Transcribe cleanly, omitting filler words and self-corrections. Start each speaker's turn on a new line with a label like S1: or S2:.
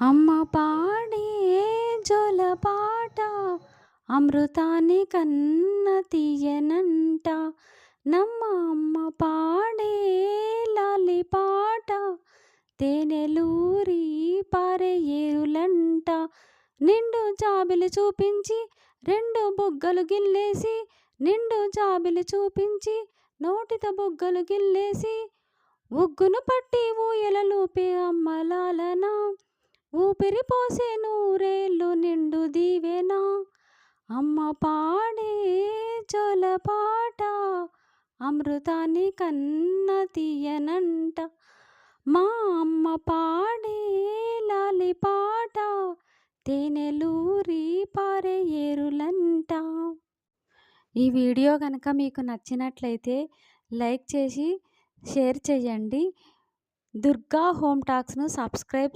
S1: అమ్మ పాడే జోలపాట అమృతాన్ని కన్న తీయనంట. నమ్మ అమ్మ పాడే లాలి పాట తేనెలూరి పారే ఏరులంట. నిండు జాబిలి చూపించి రెండు బుగ్గలు గిల్లేసి, నిండు జాబిలి చూపించి నోటితో బుగ్గలు గిల్లేసి, ఉగ్గును పట్టి ఊయలలూపే అమ్మలాలన, ఊపిరి పోసే నూరేళ్ళు నిండు దీవెనా. అమ్మ పాడే జోలపాట అమృతాన్ని కన్న తీయనంట. మా అమ్మ పాడే లాలి పాట తేనెలూరి పారే ఏరులంట. ఈ వీడియో కనుక మీకు నచ్చినట్లయితే లైక్ చేసి షేర్ చేయండి. Durga home టాక్స్ను subscribe